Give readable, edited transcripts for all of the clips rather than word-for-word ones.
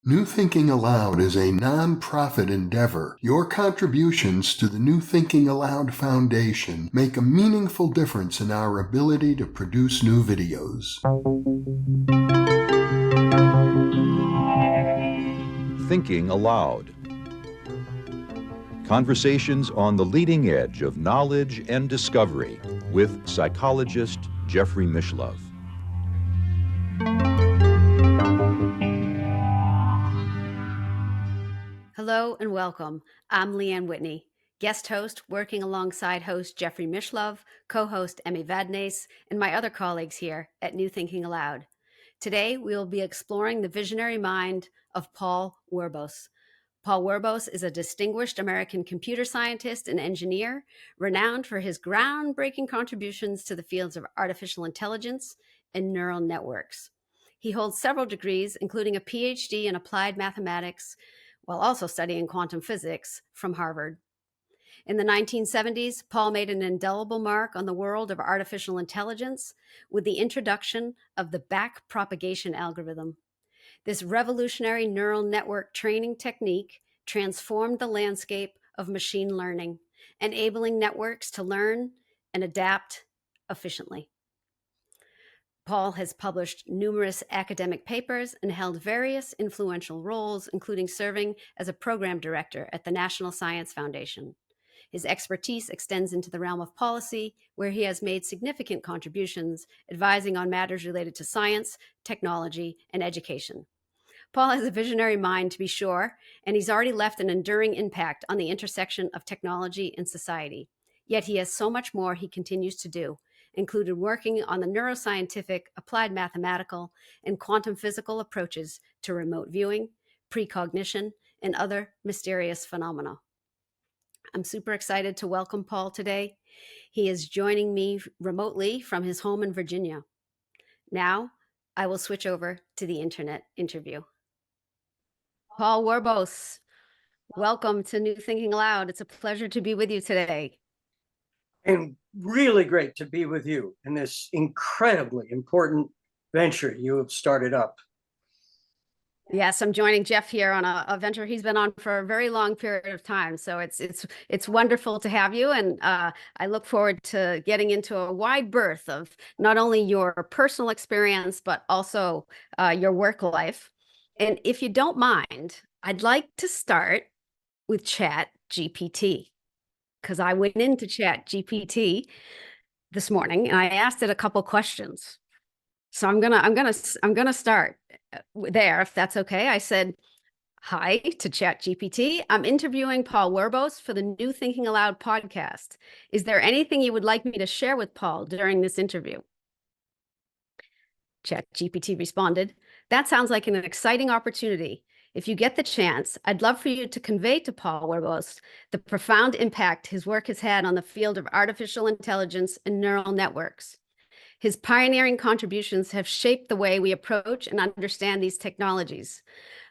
New Thinking Aloud is a non-profit endeavor. Your contributions to the New Thinking Aloud Foundation make a meaningful difference in our ability to produce new videos. Thinking Aloud. Conversations on the leading edge of knowledge and discovery with psychologist Jeffrey Mishlove. Hello and welcome. I'm Leanne Whitney, guest host working alongside host Jeffrey Mishlove, co-host Emmy Vadnais, and my other colleagues here at New Thinking Aloud. Today, we will be exploring the visionary mind of Paul Werbos. Paul Werbos is a distinguished American computer scientist and engineer, renowned for his groundbreaking contributions to the fields of artificial intelligence and neural networks. He holds several degrees, including a PhD in applied mathematics, while also studying quantum physics from Harvard. In the 1970s, Paul made an indelible mark on the world of artificial intelligence with the introduction of the backpropagation algorithm. This revolutionary neural network training technique transformed the landscape of machine learning, enabling networks to learn and adapt efficiently. Paul has published numerous academic papers and held various influential roles, including serving as a program director at the National Science Foundation. His expertise extends into the realm of policy, where he has made significant contributions, advising on matters related to science, technology, and education. Paul has a visionary mind, to be sure, and he's already left an enduring impact on the intersection of technology and society. Yet he has so much more he continues to do, including working on the neuroscientific, applied mathematical, and quantum physical approaches to remote viewing, precognition, and other mysterious phenomena. I'm super excited to welcome Paul today. He is joining me remotely from his home in Virginia. Now, I will switch over to the internet interview. Paul Werbos, welcome to New Thinking Aloud. It's a pleasure to be with you today. And really great to be with you in this incredibly important venture you have started up. Yes, I'm joining Jeff here on a venture he's been on for a very long period of time. So it's wonderful to have you, and I look forward to getting into a wide berth of not only your personal experience but also your work life. And if you don't mind, I'd like to start with Chat GPT, because I went into Chat GPT this morning and I asked it a couple questions. So I'm gonna start there, if that's okay. I said, "Hi to Chat GPT. I'm interviewing Paul Werbos for the New Thinking Aloud podcast. Is there anything you would like me to share with Paul during this interview?" Chat GPT responded, "That sounds like an exciting opportunity. If you get the chance, I'd love for you to convey to Paul Werbos the profound impact his work has had on the field of artificial intelligence and neural networks. His pioneering contributions have shaped the way we approach and understand these technologies.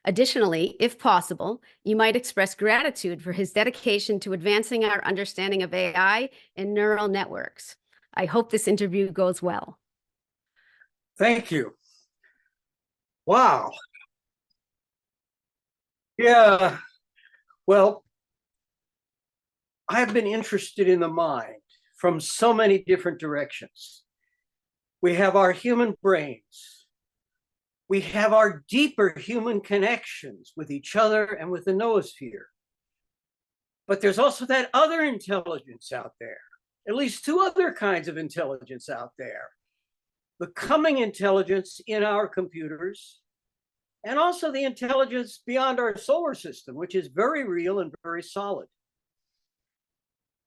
Additionally, if possible, you might express gratitude for his dedication to advancing our understanding of AI and neural networks. I hope this interview goes well." Thank you. Wow. Yeah, well, I've been interested in the mind from so many different directions. We have our human brains. We have our deeper human connections with each other and with the noosphere. But there's also that other intelligence out there, at least two other kinds of intelligence out there. The coming intelligence in our computers, and also the intelligence beyond our solar system, which is very real and very solid.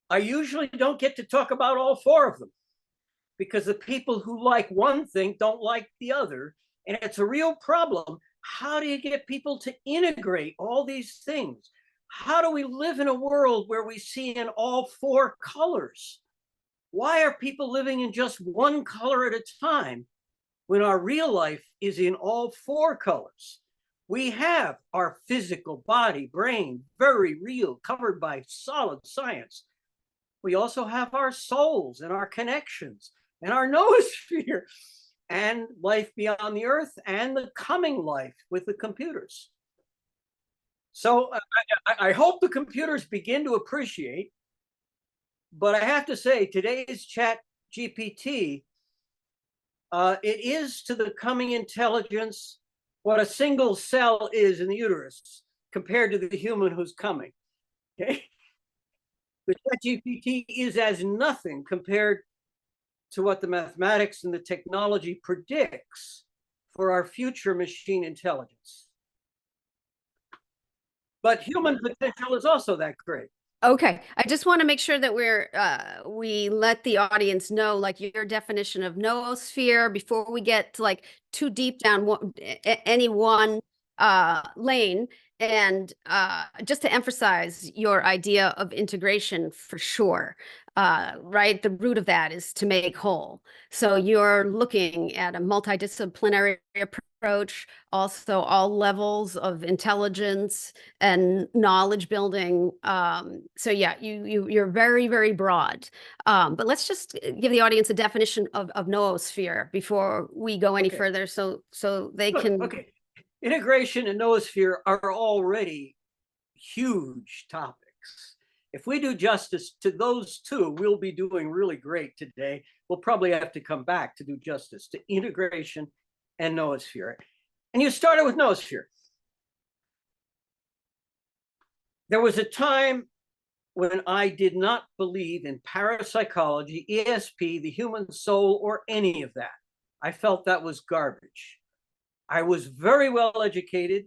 I usually don't get to talk about all four of them, because the people who like one thing don't like the other, and it's a real problem. How do you get people to integrate all these things? How do we live in a world where we see in all four colors? Why are people living in just one color at a time when our real life is in all four colors? We have our physical body, brain, very real, covered by solid science. We also have our souls and our connections and our noosphere and life beyond the earth and the coming life with the computers. So I hope the computers begin to appreciate, but I have to say today's chat GPT, it is to the coming intelligence what a single cell is in the uterus compared to the human who's coming. Okay? The chat GPT is as nothing compared to what the mathematics and the technology predicts for our future machine intelligence. But human potential is also that great. Okay, I just want to make sure that we let the audience know, like, your definition of noosphere before we get to, like, too deep down any one lane, and just to emphasize your idea of integration for sure. Right, the root of that is to make whole. So you're looking at a multidisciplinary approach, also all levels of intelligence and knowledge building. So yeah, you're very, very broad. But let's just give the audience a definition of noosphere before we go any further, so they can. Okay, integration and noosphere are already huge topics. If we do justice to those two, we'll be doing really great today. We'll probably have to come back to do justice to integration and noosphere. And you started with noosphere. There was a time when I did not believe in parapsychology, ESP, the human soul, or any of that. I felt that was garbage. I was very well educated.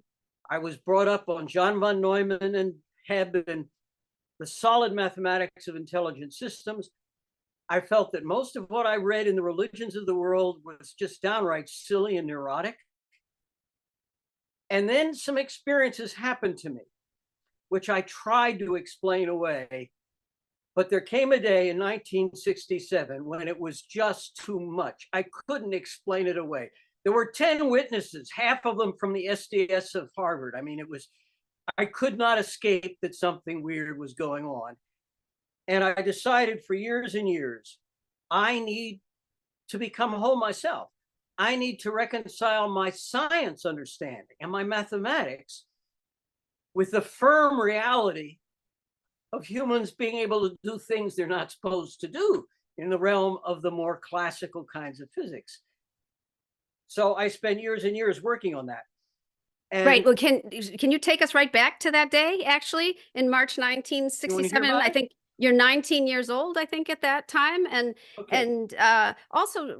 I was brought up on John von Neumann and Hebb and the solid mathematics of intelligent systems. I felt that most of what I read in the religions of the world was just downright silly and neurotic. And then some experiences happened to me, which I tried to explain away. But there came a day in 1967 when it was just too much. I couldn't explain it away. There were 10 witnesses, half of them from the SDS of Harvard. I mean, I could not escape that something weird was going on. And I decided for years and years, I need to become whole myself. I need to reconcile my science understanding and my mathematics with the firm reality of humans being able to do things they're not supposed to do in the realm of the more classical kinds of physics. So I spent years and years working on that. And right. Well, can you take us right back to that day, actually, in March 1967? I think you're 19 years old, I think, at that time. And also,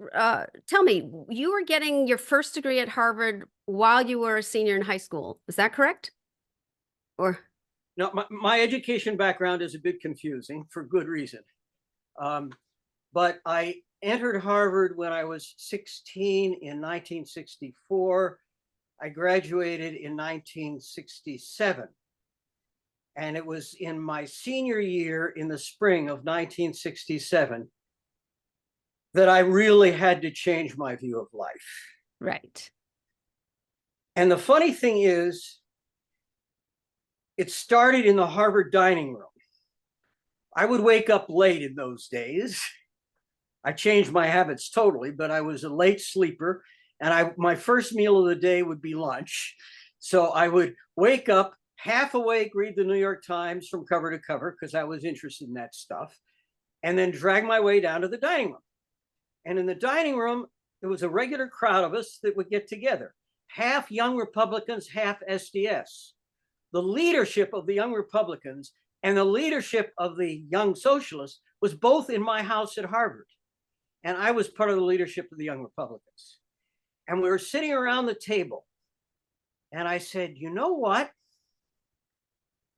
tell me, you were getting your first degree at Harvard while you were a senior in high school. Is that correct? Or no, my education background is a bit confusing for good reason. But I entered Harvard when I was 16 in 1964. I graduated in 1967. And it was in my senior year in the spring of 1967 that I really had to change my view of life. Right. And the funny thing is, it started in the Harvard dining room. I would wake up late in those days. I changed my habits totally, but I was a late sleeper. And my first meal of the day would be lunch. So I would wake up half awake, read the New York Times from cover to cover, because I was interested in that stuff, and then drag my way down to the dining room. And in the dining room, there was a regular crowd of us that would get together, half young Republicans, half SDS. The leadership of the young Republicans and the leadership of the young socialists was both in my house at Harvard. And I was part of the leadership of the young Republicans. And we were sitting around the table. And I said, you know what?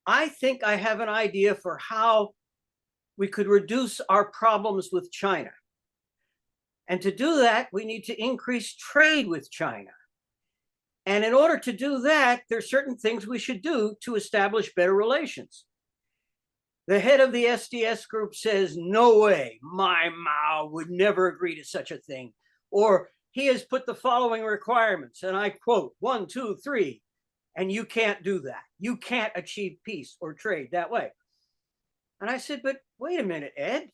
I think I have an idea for how we could reduce our problems with China. And to do that, we need to increase trade with China. And in order to do that, there are certain things we should do to establish better relations. The head of the SDS group says, no way, my Mao would never agree to such a thing. Or he has put the following requirements, and I quote, 1, 2, 3, and you can't do that. You can't achieve peace or trade that way. And I said, but wait a minute, Ed.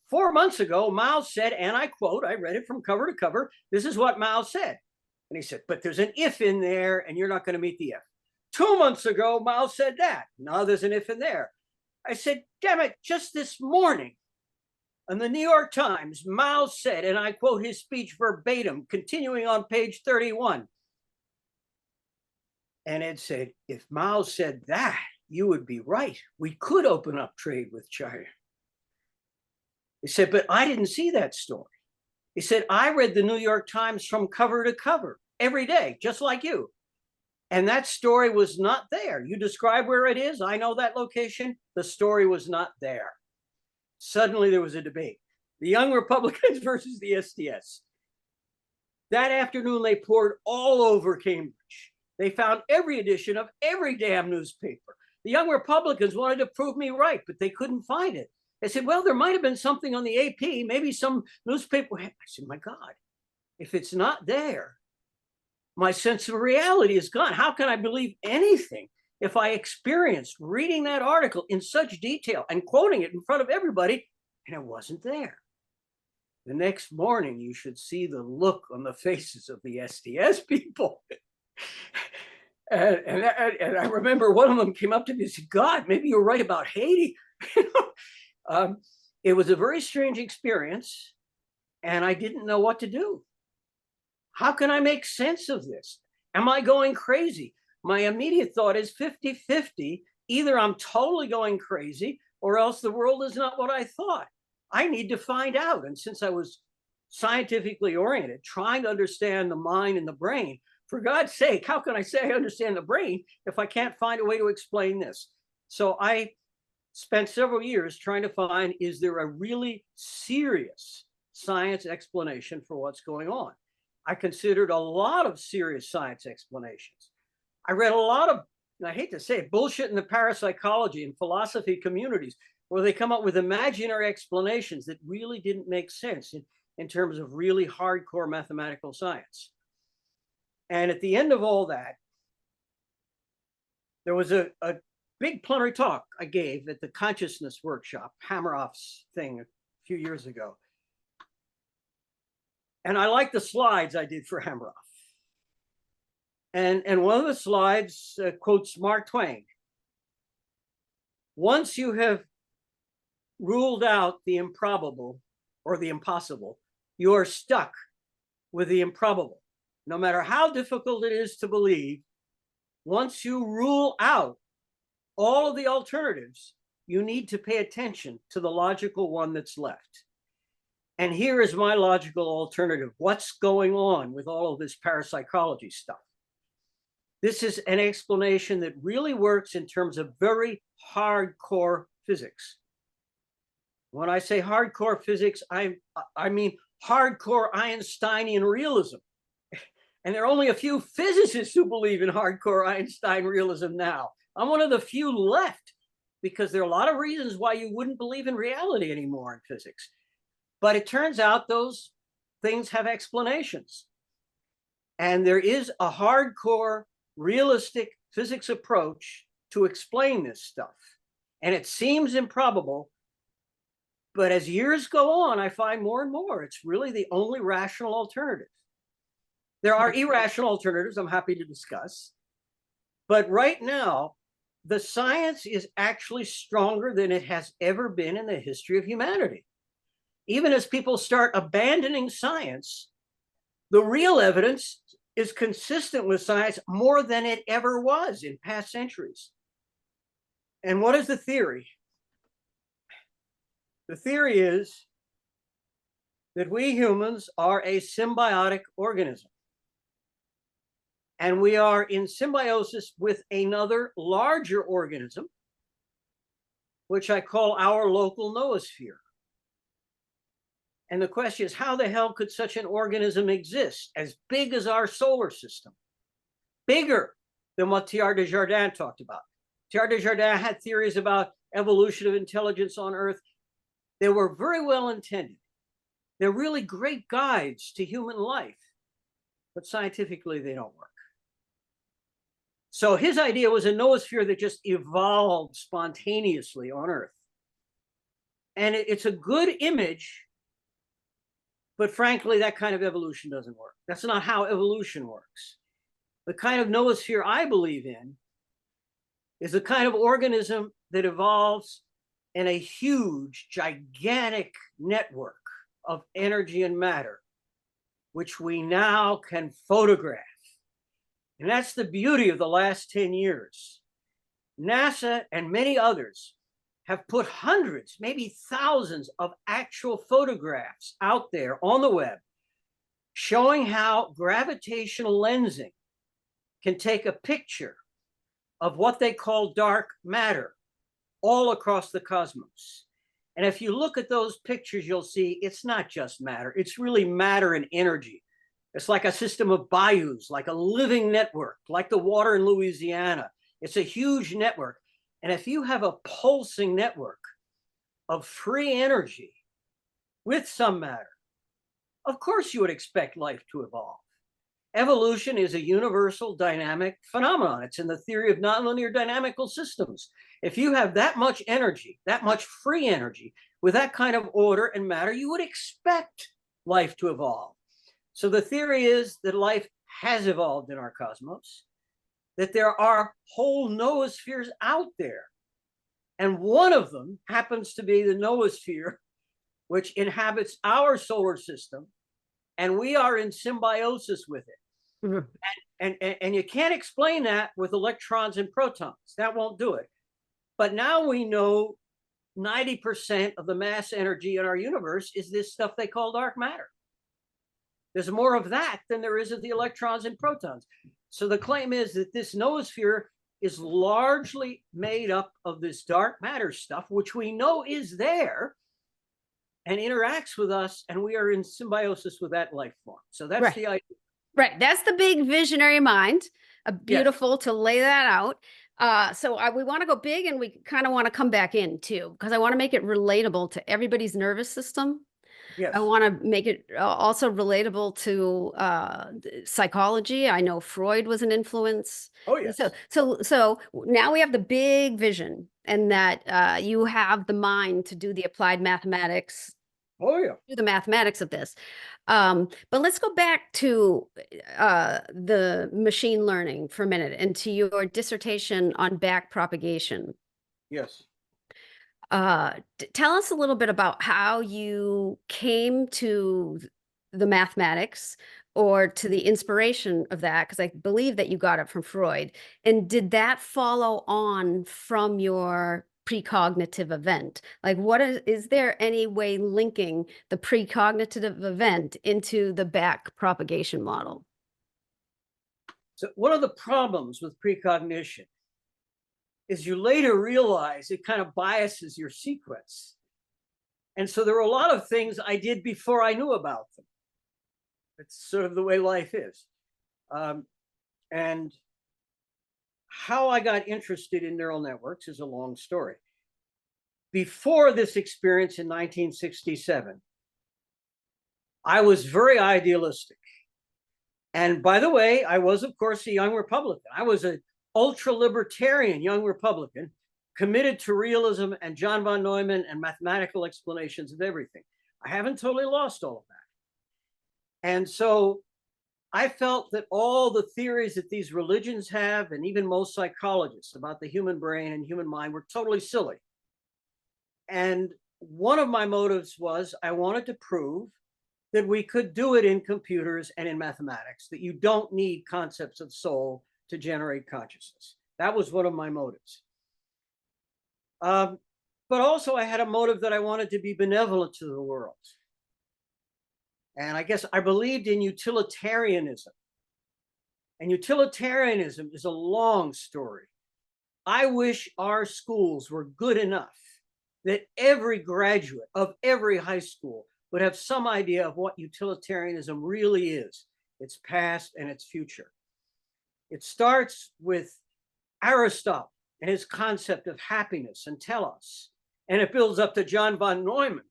4 months ago, Mao said, and I quote, I read it from cover to cover, this is what Mao said. And he said, but there's an if in there, and you're not going to meet the if. 2 months ago, Mao said that. Now there's an if in there. I said, damn it, just this morning in the New York Times, Mao said, and I quote his speech verbatim, continuing on page 31. And it said, if Mao said that, you would be right. We could open up trade with China. He said, but I didn't see that story. He said, I read the New York Times from cover to cover every day, just like you. And that story was not there. You describe where it is. I know that location. The story was not there. Suddenly there was a debate. The Young Republicans versus the SDS. That afternoon, they poured all over Cambridge. They found every edition of every damn newspaper. The Young Republicans wanted to prove me right, but they couldn't find it. They said, well, there might have been something on the AP, maybe some newspaper. I said, my God, if it's not there, my sense of reality is gone. How can I believe anything if I experienced reading that article in such detail and quoting it in front of everybody, and it wasn't there? The next morning, you should see the look on the faces of the SDS people. and I remember one of them came up to me and said, God, maybe you're right about Haiti. It was a very strange experience, and I didn't know what to do. How can I make sense of this? Am I going crazy? My immediate thought is 50-50. Either I'm totally going crazy, or else the world is not what I thought. I need to find out. And since I was scientifically oriented, trying to understand the mind and the brain, for God's sake, how can I say I understand the brain if I can't find a way to explain this? So I spent several years trying to find, is there a really serious science explanation for what's going on? I considered a lot of serious science explanations. I read a lot of, and I hate to say it, bullshit in the parapsychology and philosophy communities, where they come up with imaginary explanations that really didn't make sense in terms of really hardcore mathematical science. And at the end of all that, there was a big plenary talk I gave at the consciousness workshop, Hammeroff's thing a few years ago. And I like the slides I did for Hammeroff. And one of the slides quotes Mark Twain. Once you have ruled out the improbable or the impossible, you are stuck with the improbable. No matter how difficult it is to believe, once you rule out all of the alternatives, you need to pay attention to the logical one that's left. And here is my logical alternative. What's going on with all of this parapsychology stuff? This is an explanation that really works in terms of very hardcore physics. When I say hardcore physics, I mean hardcore Einsteinian realism. And there are only a few physicists who believe in hardcore Einstein realism now. I'm one of the few left, because there are a lot of reasons why you wouldn't believe in reality anymore in physics. But it turns out those things have explanations. And there is a hardcore, realistic physics approach to explain this stuff. And it seems improbable, but as years go on, I find more and more it's really the only rational alternative. There are irrational alternatives I'm happy to discuss. But right now, the science is actually stronger than it has ever been in the history of humanity. Even as people start abandoning science, the real evidence is consistent with science more than it ever was in past centuries. And what is the theory? The theory is that we humans are a symbiotic organism. And we are in symbiosis with another larger organism, which I call our local noosphere. And the question is, how the hell could such an organism exist as big as our solar system? Bigger than what Teilhard de Chardin talked about. Teilhard de Chardin had theories about evolution of intelligence on Earth. They were very well intended. They're really great guides to human life, but scientifically they don't work. So his idea was a noosphere that just evolved spontaneously on Earth. And it's a good image, but frankly, that kind of evolution doesn't work. That's not how evolution works. The kind of noosphere I believe in is a kind of organism that evolves in a huge, gigantic network of energy and matter, which we now can photograph. And that's the beauty of the last 10 years. NASA and many others have put hundreds, maybe thousands of actual photographs out there on the web showing how gravitational lensing can take a picture of what they call dark matter all across the cosmos. And if you look at those pictures, you'll see it's not just matter, it's really matter and energy. It's like a system of bayous, like a living network, like the water in Louisiana. It's a huge network. And if you have a pulsing network of free energy with some matter, of course you would expect life to evolve. Evolution is a universal dynamic phenomenon. It's in the theory of nonlinear dynamical systems. If you have that much energy, that much free energy, with that kind of order and matter, you would expect life to evolve. So the theory is that life has evolved in our cosmos, that there are whole noospheres out there. And one of them happens to be the noosphere, which inhabits our solar system, and we are in symbiosis with it. Mm-hmm. And you can't explain that with electrons and protons. That won't do it. But now we know 90% of the mass energy in our universe is this stuff they call dark matter. There's more of that than there is of the electrons and protons. So the claim is that this noosphere is largely made up of this dark matter stuff, which we know is there and interacts with us, and we are in symbiosis with that life form. So that's right. The idea. Right. That's the big visionary mind. Beautiful. Yes. To lay that out. So we want to go big, and we kind of want to come back in too, because I want to make it relatable to everybody's nervous system. Yes. I want to make it also relatable to psychology. I know Freud was an influence. Oh, yes. So now we have the big vision, and that you have the mind to do the applied mathematics. Oh, yeah. Do the mathematics of this. But let's go back to the machine learning for a minute, and to your dissertation on backpropagation. Yes. Tell us a little bit about how you came to the mathematics, or to the inspiration of that, because I believe that you got it from Freud. And did that follow on from your precognitive event? Like, is there any way linking the precognitive event into the backpropagation model? So one of the problems with precognition is you later realize it kind of biases your sequence. And so there were a lot of things I did before I knew about them. It's sort of the way life is. And how I got interested in neural networks is a long story. Before this experience in 1967, I was very idealistic. And by the way, I was, of course, a young Republican. I was an ultra-libertarian young Republican, committed to realism and John von Neumann and mathematical explanations of everything. I haven't totally lost all of that. And so I felt that all the theories that these religions have, and even most psychologists, about the human brain and human mind, were totally silly. And one of my motives was I wanted to prove that we could do it in computers and in mathematics, that you don't need concepts of soul to generate consciousness. That was one of my motives. But also I had a motive that I wanted to be benevolent to the world. And I guess I believed in utilitarianism. And utilitarianism is a long story. I wish our schools were good enough that every graduate of every high school would have some idea of what utilitarianism really is, its past and its future. It starts with Aristotle and his concept of happiness and telos, and it builds up to John von Neumann,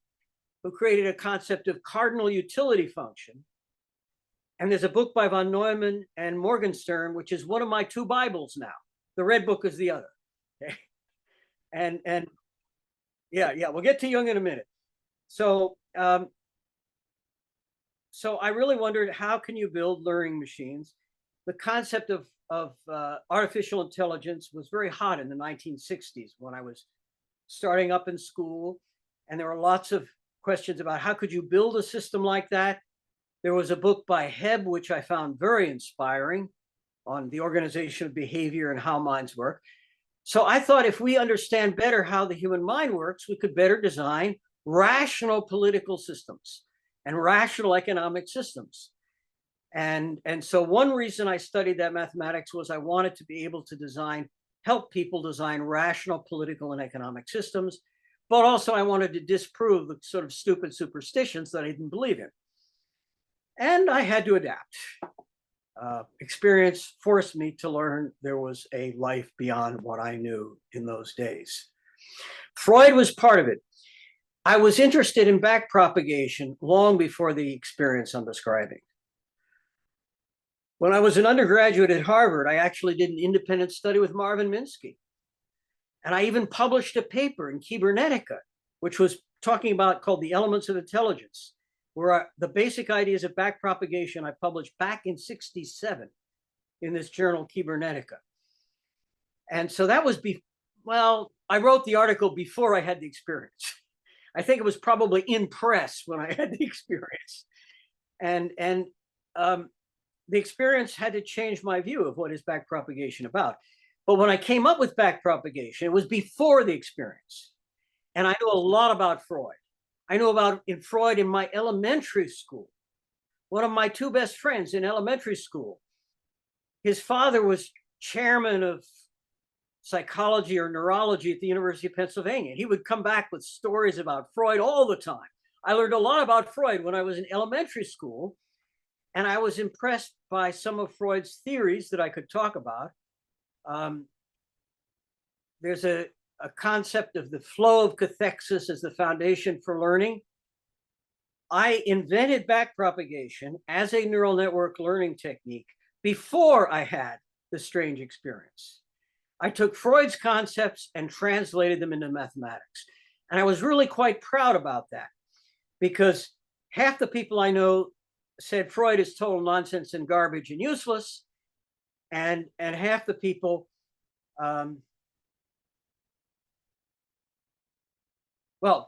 who created a concept of cardinal utility function. And there's a book by von Neumann and Morgenstern, which is one of my two Bibles now. The red book is the other. Okay? And yeah, we'll get to Jung in a minute. So I really wondered, how can you build learning machines? The concept of of artificial intelligence was very hot in the 1960s when I was starting up in school. And there were lots of questions about how could you build a system like that? There was a book by Hebb, which I found very inspiring, on the organization of behavior and how minds work. So I thought if we understand better how the human mind works, we could better design rational political systems and rational economic systems. And so one reason I studied that mathematics was I wanted to be able to help people design rational political and economic systems, but also I wanted to disprove the sort of stupid superstitions that I didn't believe in. And I had to adapt. Experience forced me to learn there was a life beyond what I knew in those days. Freud was part of it. I was interested in backpropagation long before the experience I'm describing. When I was an undergraduate at Harvard, I actually did an independent study with Marvin Minsky. And I even published a paper in Cybernetica, which was talking about called The Elements of Intelligence, where the basic ideas of backpropagation I published back in '67 in this journal, Cybernetica. And so that was, I wrote the article before I had the experience. I think it was probably in press when I had the experience. And the experience had to change my view of what is backpropagation about. But when I came up with backpropagation, it was before the experience. And I knew a lot about Freud. I knew about Freud in my elementary school. One of my two best friends in elementary school, his father was chairman of psychology or neurology at the University of Pennsylvania. He would come back with stories about Freud all the time. I learned a lot about Freud when I was in elementary school, and I was impressed by some of Freud's theories that I could talk about. There's a concept of the flow of cathexis as the foundation for learning. I invented backpropagation as a neural network learning technique before I had the strange experience. I took Freud's concepts and translated them into mathematics. And I was really quite proud about that, because half the people I know said Freud is total nonsense and garbage and useless, and half the people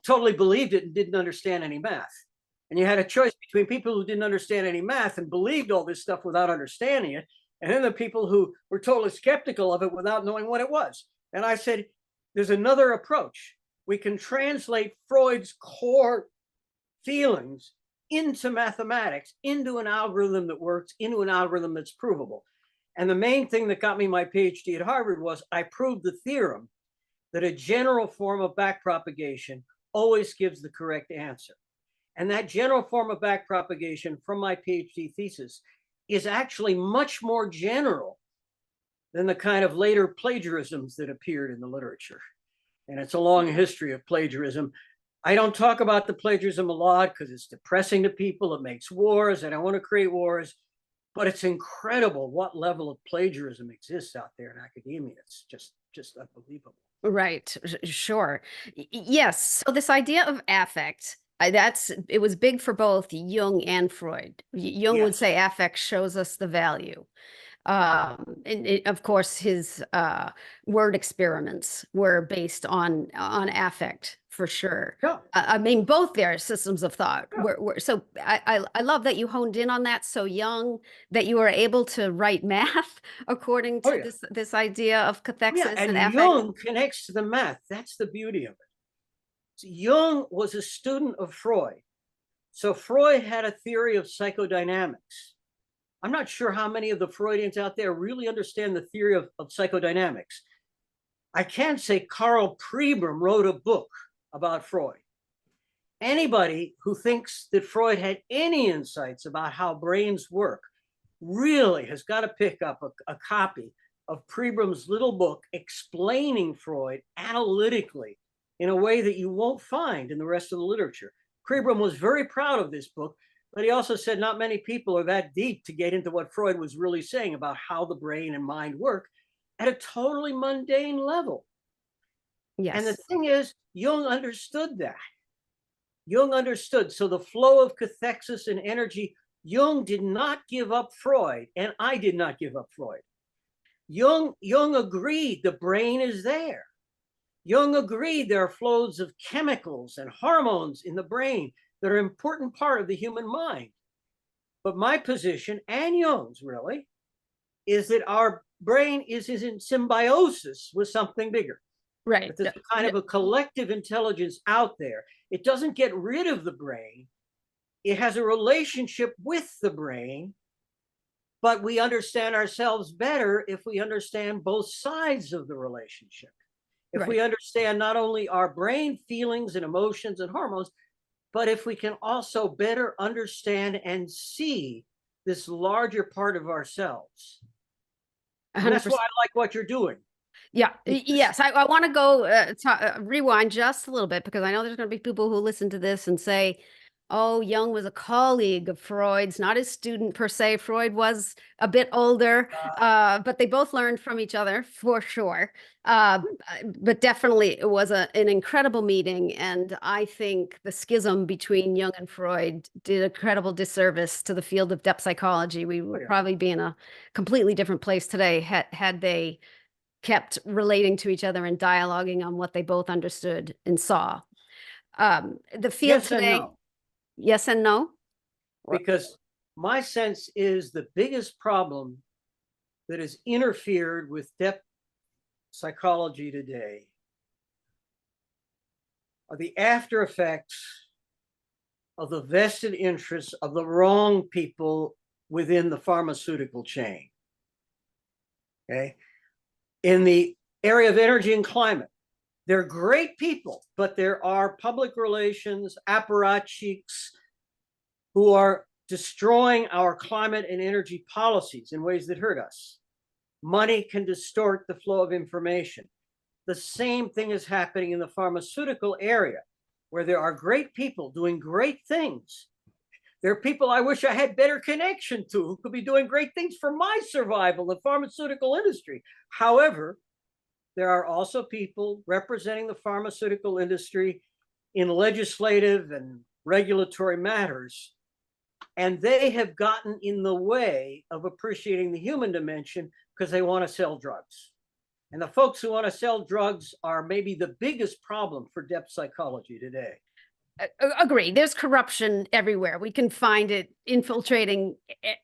totally believed it and didn't understand any math. And you had a choice between people who didn't understand any math and believed all this stuff without understanding it, and then the people who were totally skeptical of it without knowing what it was. And I said, there's another approach. We can translate Freud's core feelings into mathematics, into an algorithm that works, into an algorithm that's provable. And the main thing that got me my PhD at Harvard was I proved the theorem that a general form of backpropagation always gives the correct answer. And that general form of backpropagation from my PhD thesis is actually much more general than the kind of later plagiarisms that appeared in the literature. And it's a long history of plagiarism. I don't talk about the plagiarism a lot because it's depressing to people. It makes wars. I don't want to create wars. But it's incredible what level of plagiarism exists out there in academia. It's just unbelievable. Right. Sure. Yes. So this idea of affect, it was big for both Jung and Freud. Jung would say affect shows us the value. And of course, his word experiments were based on affect, for sure. Yeah. I mean, both their systems of thought were so I love that you honed in on that so young, that you were able to write math according to this idea of cathexis and affect. Jung connects to the math. That's the beauty of it. So Jung was a student of Freud. So Freud had a theory of psychodynamics. I'm not sure how many of the Freudians out there really understand the theory of psychodynamics. I can say Karl Pribram wrote a book about Freud. Anybody who thinks that Freud had any insights about how brains work really has got to pick up a copy of Pribram's little book explaining Freud analytically in a way that you won't find in the rest of the literature. Pribram was very proud of this book, but he also said not many people are that deep to get into what Freud was really saying about how the brain and mind work at a totally mundane level. Yes. And the thing is, Jung understood that. Jung understood. So the flow of cathexis and energy, Jung did not give up Freud, and I did not give up Freud. Jung agreed the brain is there. Jung agreed there are flows of chemicals and hormones in the brain that are an important part of the human mind. But my position, and Jung's really, is that our brain is in symbiosis with something bigger. Right. That there's kind of a collective intelligence out there. It doesn't get rid of the brain. It has a relationship with the brain, but we understand ourselves better if we understand both sides of the relationship. If we understand not only our brain feelings and emotions and hormones, but if we can also better understand and see this larger part of ourselves. And that's why I like what you're doing. Yeah. Yes. I want to go rewind just a little bit, because I know there's going to be people who listen to this and say, oh, Jung was a colleague of Freud's, not his student per se. Freud was a bit older, but they both learned from each other for sure. But definitely it was an incredible meeting. And I think the schism between Jung and Freud did a credible disservice to the field of depth psychology. We would probably be in a completely different place today had they kept relating to each other and dialoguing on what they both understood and saw. The field Yes today. and no. Yes and no? Because my sense is the biggest problem that has interfered with depth psychology today are the after effects of the vested interests of the wrong people within the pharmaceutical chain. Okay. In the area of energy and climate, they're great people, but there are public relations apparatchiks who are destroying our climate and energy policies in ways that hurt us. Money can distort the flow of information. The same thing is happening in the pharmaceutical area, where there are great people doing great things. There are people I wish I had better connection to who could be doing great things for my survival, the pharmaceutical industry. However, there are also people representing the pharmaceutical industry in legislative and regulatory matters, and they have gotten in the way of appreciating the human dimension because they want to sell drugs. And the folks who want to sell drugs are maybe the biggest problem for depth psychology today. Agree. There's corruption everywhere. We can find it infiltrating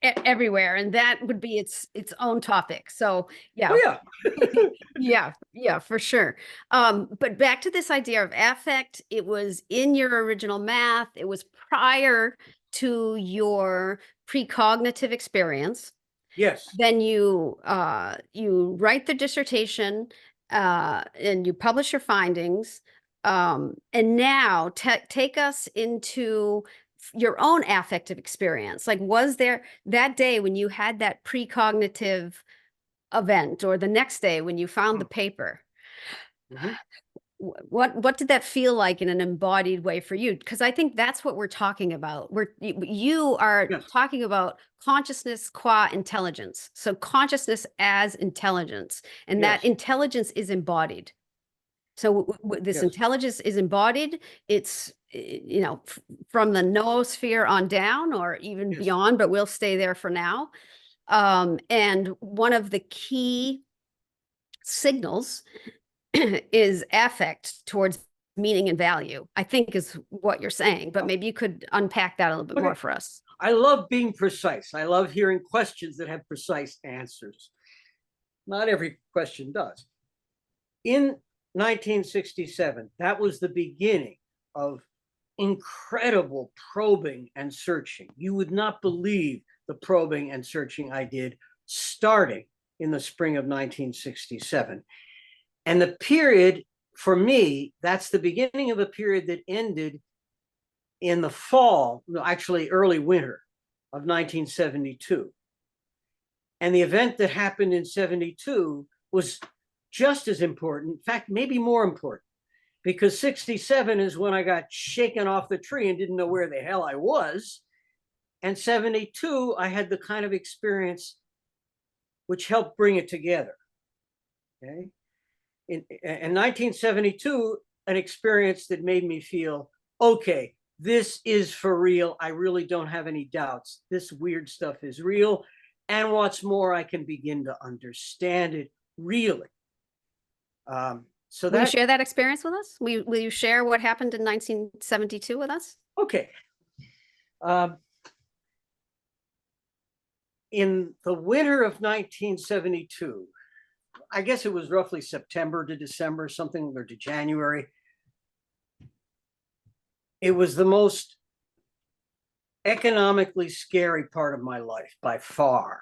everywhere, and that would be its own topic. So yeah. Oh, yeah. yeah, for sure. But back to this idea of affect, it was in your original math. It was prior to your precognitive experience. Yes. Then you write the dissertation and you publish your findings. And now take us into your own affective experience. Like, was there that day when you had that precognitive event, or the next day when you found the paper? Mm-hmm. What did that feel like in an embodied way for you? Because I think that's what we're talking about. You are talking about consciousness qua intelligence. So consciousness as intelligence, and that intelligence is embodied. So this intelligence is embodied. It's, from the noosphere on down, or even beyond, but we'll stay there for now. And one of the key signals is affect towards meaning and value, I think, is what you're saying, but maybe you could unpack that a little bit more for us. I love being precise. I love hearing questions that have precise answers. Not every question does. In 1967, that was the beginning of incredible probing and searching. You would not believe the probing and searching I did starting in the spring of 1967. And the period, for me, that's the beginning of a period that ended in the fall, actually early winter of 1972. And the event that happened in 72 was just as important, in fact, maybe more important, because 67 is when I got shaken off the tree and didn't know where the hell I was. And 72, I had the kind of experience which helped bring it together. Okay. In 1972, an experience that made me feel, okay, this is for real. I really don't have any doubts. This weird stuff is real. And what's more, I can begin to understand it really. So will you share that experience with us? Will you share what happened in 1972 with us? Okay. In the winter of 1972, I guess it was roughly September to December, something, or to January. It was the most economically scary part of my life by far.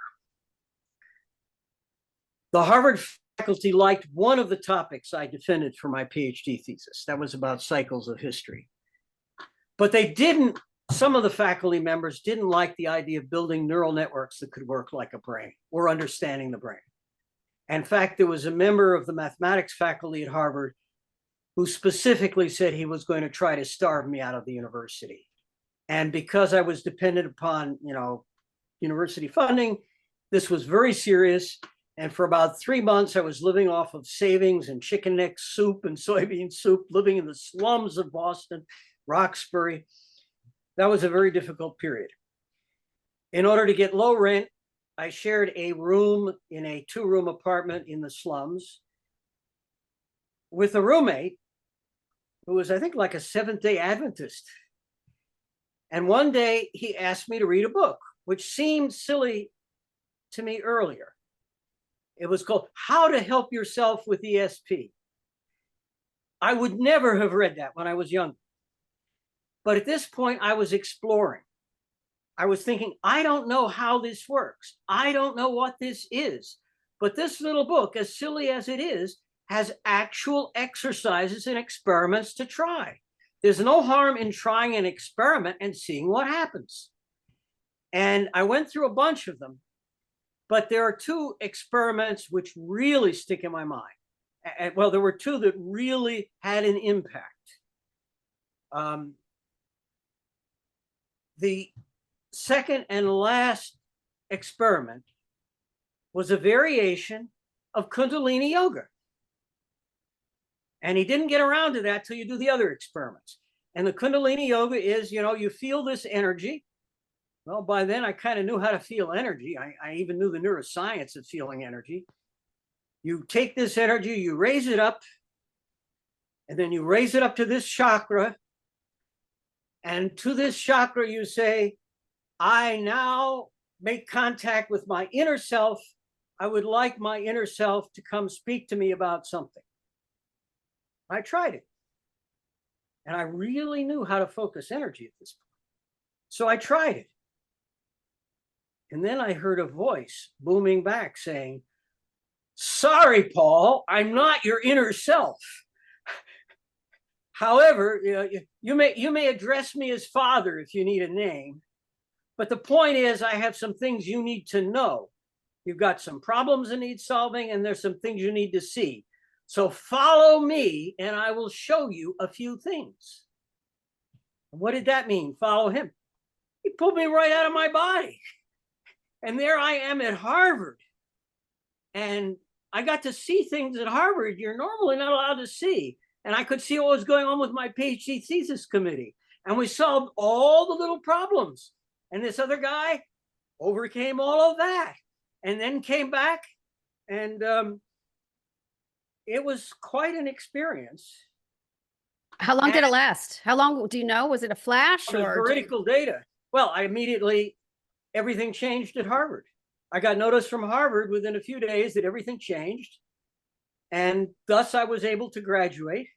The Harvard faculty liked one of the topics I defended for my PhD thesis. That was about cycles of history. But they didn't, some of the faculty members didn't like the idea of building neural networks that could work like a brain or understanding the brain. In fact, there was a member of the mathematics faculty at Harvard who specifically said he was going to try to starve me out of the university. And because I was dependent upon, university funding, this was very serious. And for about 3 months, I was living off of savings and chicken neck soup and soybean soup, living in the slums of Boston, Roxbury. That was a very difficult period. In order to get low rent, I shared a room in a 2-room apartment in the slums with a roommate who was, I think, like a Seventh-day Adventist. And one day he asked me to read a book, which seemed silly to me earlier. It was called How to Help Yourself with ESP. I would never have read that when I was young. But at this point, I was exploring. I was thinking, I don't know how this works. I don't know what this is. But this little book, as silly as it is, has actual exercises and experiments to try. There's no harm in trying an experiment and seeing what happens. And I went through a bunch of them, but there are 2 experiments which really stick in my mind. Well, there were 2 that really had an impact. The second and last experiment was a variation of Kundalini yoga. And he didn't get around to that till you do the other experiments. And the Kundalini yoga is, you feel this energy. Well, by then I kind of knew how to feel energy. I even knew the neuroscience of feeling energy. You take this energy, you raise it up, and then you raise it up to this chakra. And to this chakra, you say, I now make contact with my inner self. I would like my inner self to come speak to me about something. I tried it. And I really knew how to focus energy at this point. So I tried it. And then I heard a voice booming back saying, sorry, Paul, I'm not your inner self. However, you may address me as father if you need a name. But the point is, I have some things you need to know. You've got some problems that need solving, and there's some things you need to see. So follow me, and I will show you a few things. What did that mean? Follow him. He pulled me right out of my body. And there I am at Harvard. And I got to see things at Harvard you're normally not allowed to see. And I could see what was going on with my PhD thesis committee. And we solved all the little problems. And this other guy overcame all of that and then came back. And it was quite an experience. How long did it last? How long, do you know? Was it a flash? Or veridical data. Well, everything changed at Harvard. I got notice from Harvard within a few days that everything changed. And thus I was able to graduate.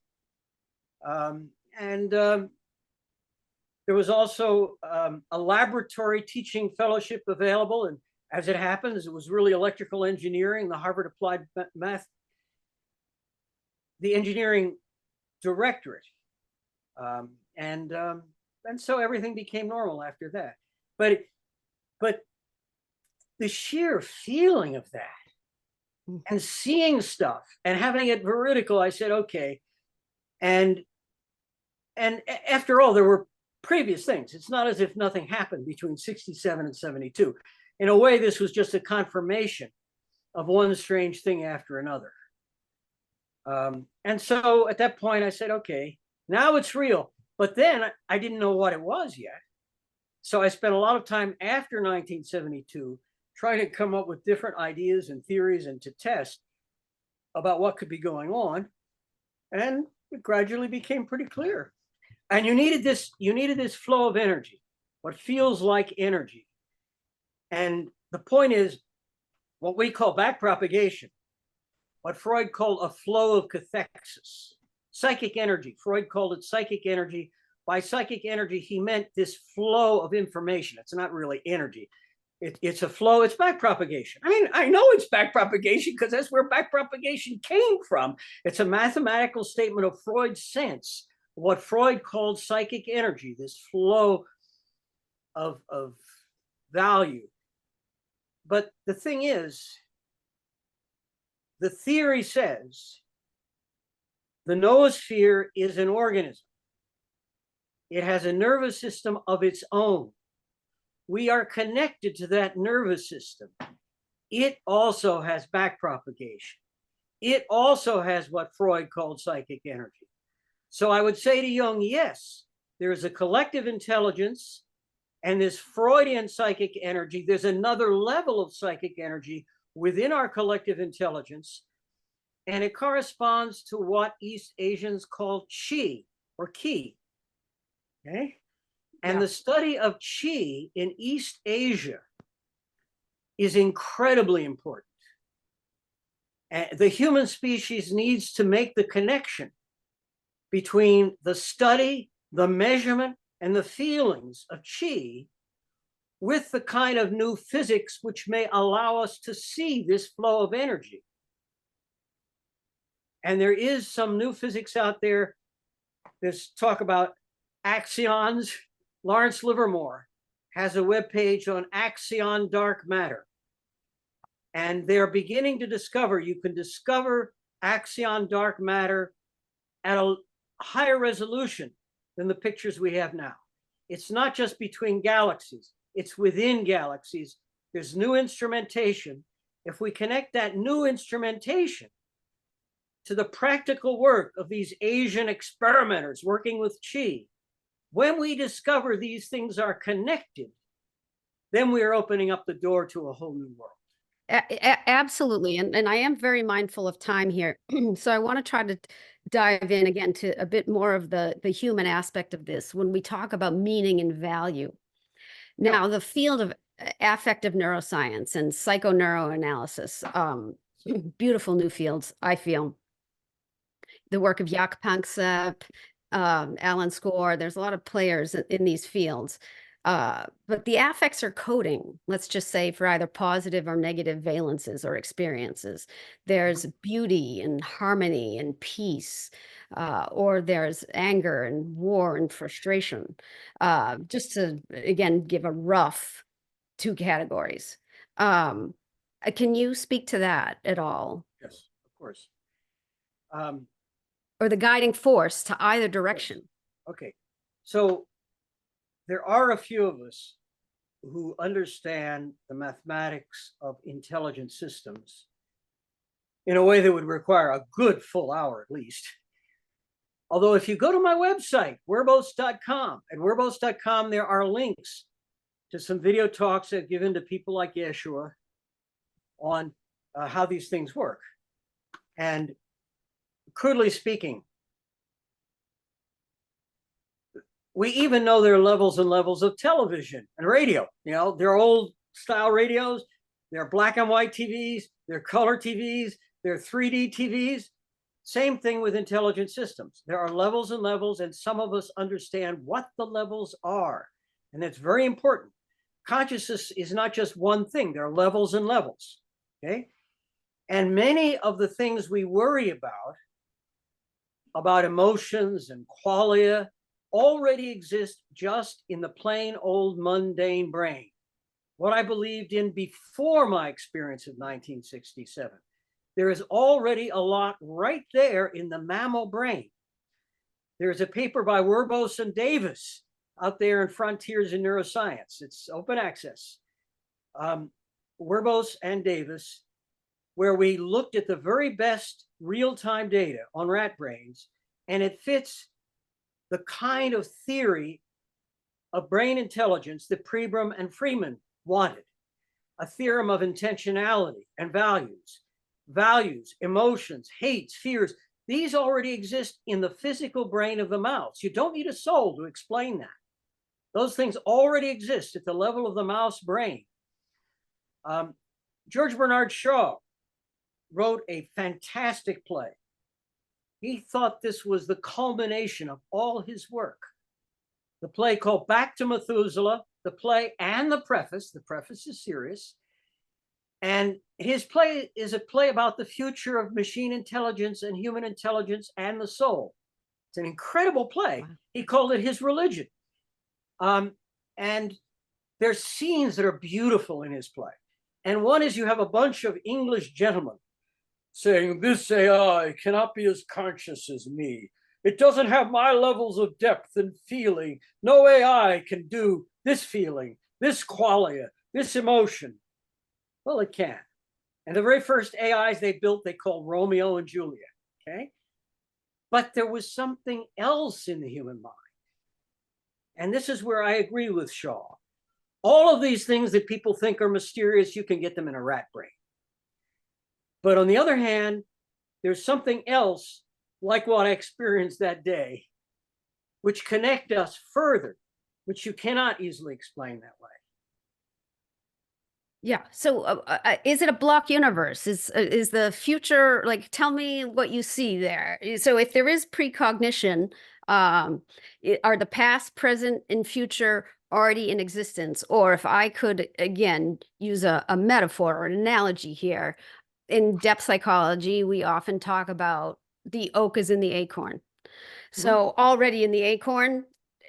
There was also a laboratory teaching fellowship available. And as it happens, it was really electrical engineering, the Harvard Applied Math, the engineering directorate. And so everything became normal after that. But the sheer feeling of that and seeing stuff and having it veridical, I said, okay. And after all, there were previous things. It's not as if nothing happened between 67 and 72. In a way, this was just a confirmation of one strange thing after another. And so at that point, I said, okay, now it's real. But then I didn't know what it was yet. So I spent a lot of time after 1972 trying to come up with different ideas and theories and to test about what could be going on. And it gradually became pretty clear. And you needed this flow of energy, what feels like energy. And the point is what we call backpropagation, what Freud called a flow of cathexis, psychic energy. Freud called it psychic energy. By psychic energy, he meant this flow of information. It's not really energy. It's a flow. It's backpropagation. I mean, I know it's backpropagation because that's where backpropagation came from. It's a mathematical statement of Freud's sense, what Freud called psychic energy, this flow of value. But the thing is, the theory says the noosphere is an organism. It has a nervous system of its own. We are connected to that nervous system. It also has backpropagation. It also has what Freud called psychic energy. So I would say to Jung, yes, there's a collective intelligence and this Freudian psychic energy. There's another level of psychic energy within our collective intelligence, and it corresponds to what East Asians call qi or ki. Okay? And the study of qi in East Asia is incredibly important. And the human species needs to make the connection between the study, the measurement, and the feelings of qi with the kind of new physics which may allow us to see this flow of energy. And there is some new physics out there. There's talk about axions. Lawrence Livermore has a webpage on axion dark matter. And they're beginning to discover, you can discover axion dark matter at a higher resolution than the pictures we have now. It's not just between galaxies, it's within galaxies. There's new instrumentation. If we connect that new instrumentation to the practical work of these Asian experimenters working with qi, when we discover these things are connected, then we are opening up the door to a whole new world. Absolutely. And I am very mindful of time here. So I want to try to dive in again to a bit more of the human aspect of this when we talk about meaning and value. Now, the field of affective neuroscience and psychoneuroanalysis, beautiful new fields, I feel. The work of Jaak Panksepp, Alan Score, there's a lot of players in these fields. But the affects are coding, let's just say, for either positive or negative valences or experiences. There's beauty and harmony and peace, or there's anger and war and frustration. Just to, again, give a rough two categories. Can you speak to that at all? Yes, of course. Or the guiding force to either direction? Okay, so there are a few of us who understand the mathematics of intelligent systems in a way that would require a good full hour at least. Although if you go to my website, werbos.com, at werbos.com, there are links to some video talks I've given to people like Yeshua on how these things work. And crudely speaking, we even know there are levels and levels of television and radio. You know, there are old style radios, there are black and white TVs, there are color TVs, there are 3D TVs. Same thing with intelligent systems. There are levels and levels, and some of us understand what the levels are. And that's very important. Consciousness is not just one thing. There are levels and levels, okay? And many of the things we worry about emotions and qualia, already exist just in the plain old mundane brain. What I believed in before my experience of 1967. There is already a lot right there in the mammal brain. There's a paper by Werbos and Davis out there in Frontiers in Neuroscience. It's open access. Werbos and Davis, where we looked at the very best real-time data on rat brains, and it fits the kind of theory of brain intelligence that Pribram and Freeman wanted. a theorem of intentionality and values, emotions, hates, fears. These already exist in the physical brain of the mouse. You don't need a soul to explain that. Those things already exist at the level of the mouse brain. George Bernard Shaw wrote a fantastic play. He thought this was the culmination of all his work. The play called Back to Methuselah, the play and the preface is serious. And his play is a play about the future of machine intelligence and human intelligence and the soul. It's an incredible play. Wow. He called it his religion. And there's scenes that are beautiful in his play. And one is you have a bunch of English gentlemen saying, this AI cannot be as conscious as me. It doesn't have my levels of depth and feeling. No AI can do this feeling, this qualia, this emotion. Well, it can. And the very first AIs they built, they called Romeo and Juliet, okay? But there was something else in the human mind. And this is where I agree with Shaw. All of these things that people think are mysterious, you can get them in a rat brain. But on the other hand, there's something else, like what I experienced that day, which connect us further, which you cannot easily explain that way. Yeah. So is it a block universe? Is the future, like, tell me what you see there. So if there is precognition, are the past, present, and future already in existence? Or if I could, again, use a metaphor or an analogy here, in depth psychology, we often talk about the oak is in the acorn. So already in the acorn,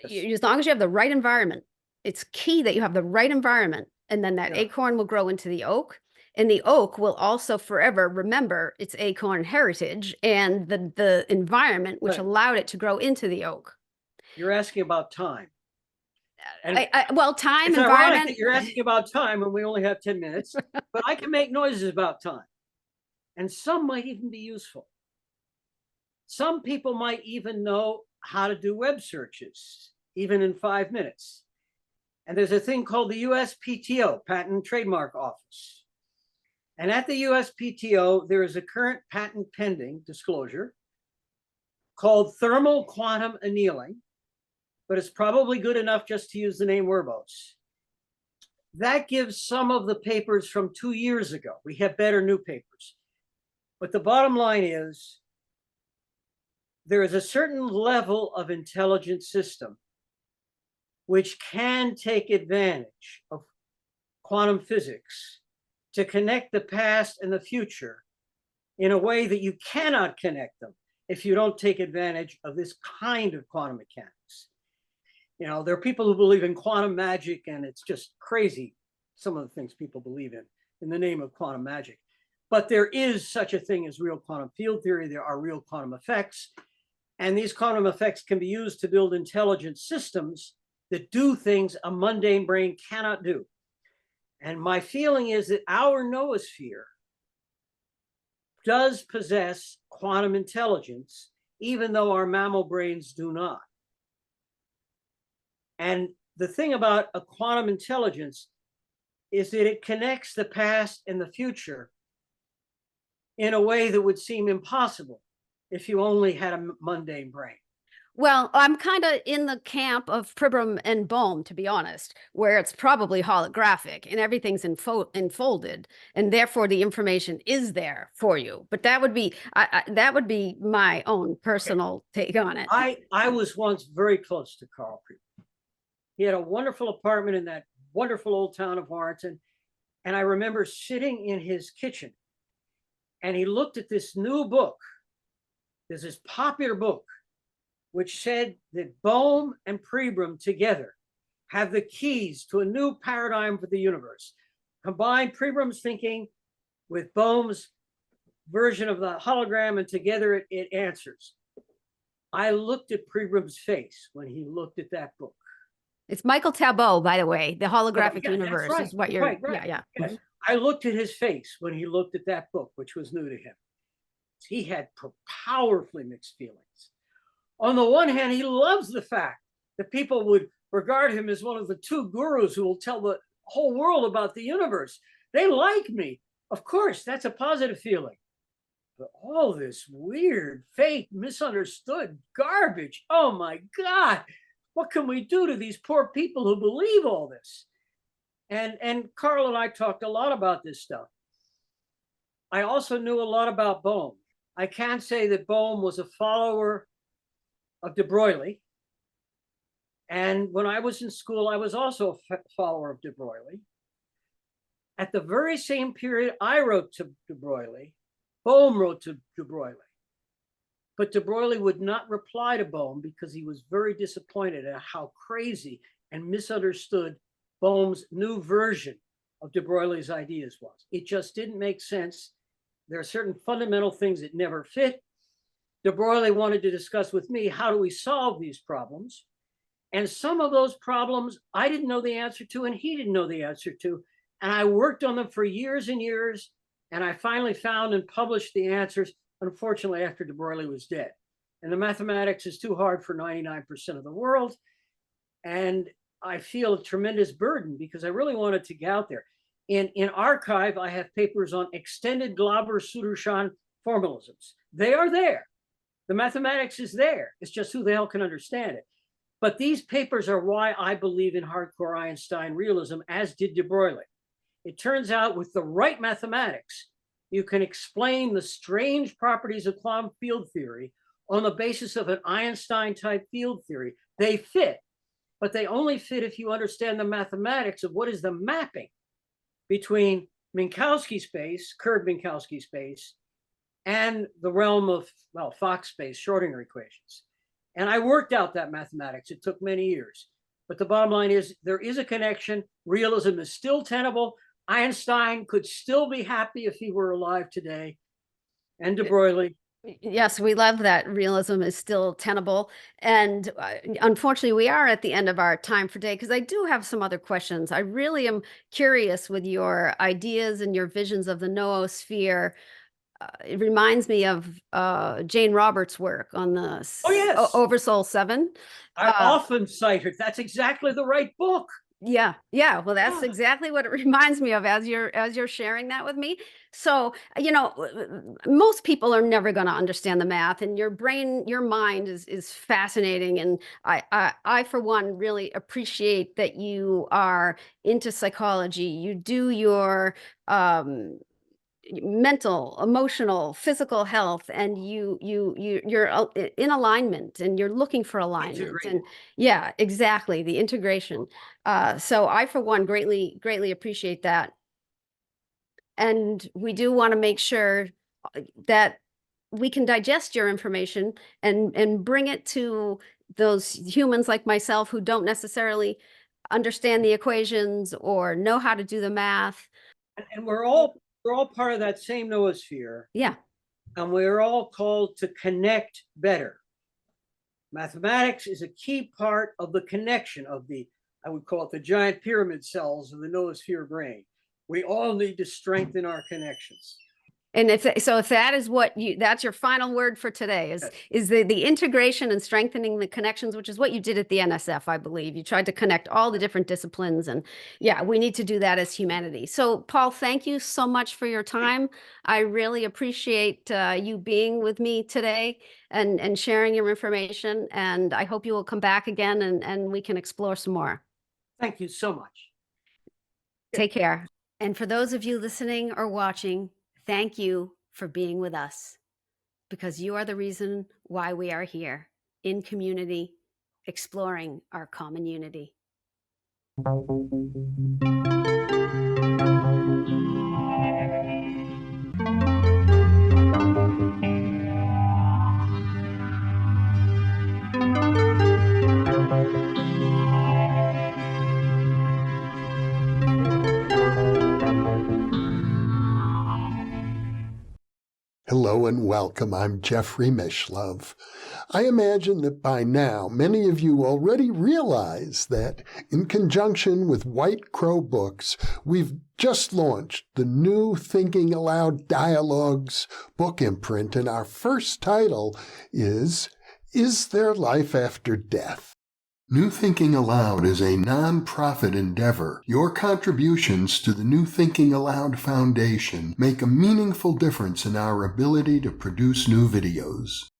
as long as you have the right environment, it's key that you have the right environment. And then that acorn will grow into the oak, and the oak will also forever remember its acorn heritage and the environment which allowed it to grow into the oak. You're asking about time. And well, time, it's environment. Ironic that you're asking about time when we only have 10 minutes, but I can make noises about time. And some might even be useful. Some people might even know how to do web searches, even in 5 minutes. And there's a thing called the USPTO, Patent and Trademark Office. And at the USPTO, there is a current patent pending disclosure called thermal quantum annealing, but it's probably good enough just to use the name Werbos. That gives some of the papers from 2 years ago. We have better new papers. But the bottom line is, there is a certain level of intelligent system which can take advantage of quantum physics to connect the past and the future in a way that you cannot connect them if you don't take advantage of this kind of quantum mechanics. You know, there are people who believe in quantum magic, and it's just crazy, some of the things people believe in the name of quantum magic. But there is such a thing as real quantum field theory. There are real quantum effects, and these quantum effects can be used to build intelligent systems that do things a mundane brain cannot do. And my feeling is that our noosphere does possess quantum intelligence, even though our mammal brains do not. And the thing about a quantum intelligence is that it connects the past and the future in a way that would seem impossible if you only had a mundane brain. Well, I'm kind of in the camp of Pribram and Bohm, to be honest, where it's probably holographic and everything's enfolded, and therefore the information is there for you. But that would be my own personal take on it. I was once very close to Carl Pribram. He had a wonderful apartment in that wonderful old town of Warrenton, and I remember sitting in his kitchen, and he looked at this new book. There's this popular book which said that Bohm and Pribram together have the keys to a new paradigm for the universe. Combine Pribram's thinking with Bohm's version of the hologram, and together it answers. I looked at Pribram's face when he looked at that book. It's Michael Tabot, by the way. The holographic universe right, is what you're. Right. Yeah. Yes. I looked at his face when he looked at that book, which was new to him. He had powerfully mixed feelings. On the one hand, he loves the fact that people would regard him as one of the two gurus who will tell the whole world about the universe. They like me. Of course, that's a positive feeling. But all this weird, fake, misunderstood garbage. Oh my God. What can we do to these poor people who believe all this? And Carl and I talked a lot about this stuff. I also knew a lot about Bohm. I can't say that Bohm was a follower of deBroglie. And when I was in school, I was also a follower of deBroglie. At the very same period I wrote to deBroglie, Bohm wrote to deBroglie. But deBroglie would not reply to Bohm because he was very disappointed at how crazy and misunderstood Bohm's new version of deBroglie's ideas was. It just didn't make sense. There are certain fundamental things that never fit. deBroglie wanted to discuss with me, how do we solve these problems? And some of those problems I didn't know the answer to, and he didn't know the answer to. And I worked on them for years and years. And I finally found and published the answers, unfortunately, after deBroglie was dead. And the mathematics is too hard for 99% of the world. And I feel a tremendous burden because I really wanted to get out there. In archive, I have papers on extended Glauber-Sudarshan formalisms. They are there. The mathematics is there. It's just who the hell can understand it. But these papers are why I believe in hardcore Einstein realism, as did deBroglie. It turns out with the right mathematics, you can explain the strange properties of quantum field theory on the basis of an Einstein-type field theory. They fit, but they only fit if you understand the mathematics of what is the mapping between Minkowski space, curved Minkowski space, and the realm of, well, Fock space, Schrodinger equations. And I worked out that mathematics. It took many years. But the bottom line is there is a connection. Realism is still tenable. Einstein could still be happy if he were alive today. And deBroglie. Yes, we love that realism is still tenable. And unfortunately, we are at the end of our time for today because I do have some other questions. I really am curious with your ideas and your visions of the noosphere. It reminds me of Jane Roberts' work on the Oversoul 7. I often cite her. That's exactly the right book. Yeah. Well, that's exactly what it reminds me of as you're sharing that with me. So, most people are never going to understand the math, and your mind is fascinating. And I, for one, really appreciate that you are into psychology. You do your mental, emotional, physical health, and you're in alignment, and you're looking for alignment. And yeah, exactly, the integration. So I, for one, greatly appreciate that. And we do want to make sure that we can digest your information and bring it to those humans like myself who don't necessarily understand the equations or know how to do the math. And we're all part of that same noosphere. Yeah. And we're all called to connect better. Mathematics is a key part of the connection of I would call it the giant pyramid cells of the noosphere brain. We all need to strengthen our connections. And if that is that's your final word for today is the integration and strengthening the connections, which is what you did at the NSF, I believe. You tried to connect all the different disciplines, and yeah, we need to do that as humanity. So Paul, thank you so much for your time. I really appreciate you being with me today and sharing your information. And I hope you will come back again and we can explore some more. Thank you so much. Take care. And for those of you listening or watching, thank you for being with us, because you are the reason why we are here in community, exploring our common unity. Hello and welcome. I'm Jeffrey Mishlove. I imagine that by now many of you already realize that in conjunction with White Crow Books, we've just launched the new Thinking Aloud Dialogues book imprint, and our first title is There Life After Death? New Thinking Aloud is a non-profit endeavor. Your contributions to the New Thinking Aloud Foundation make a meaningful difference in our ability to produce new videos.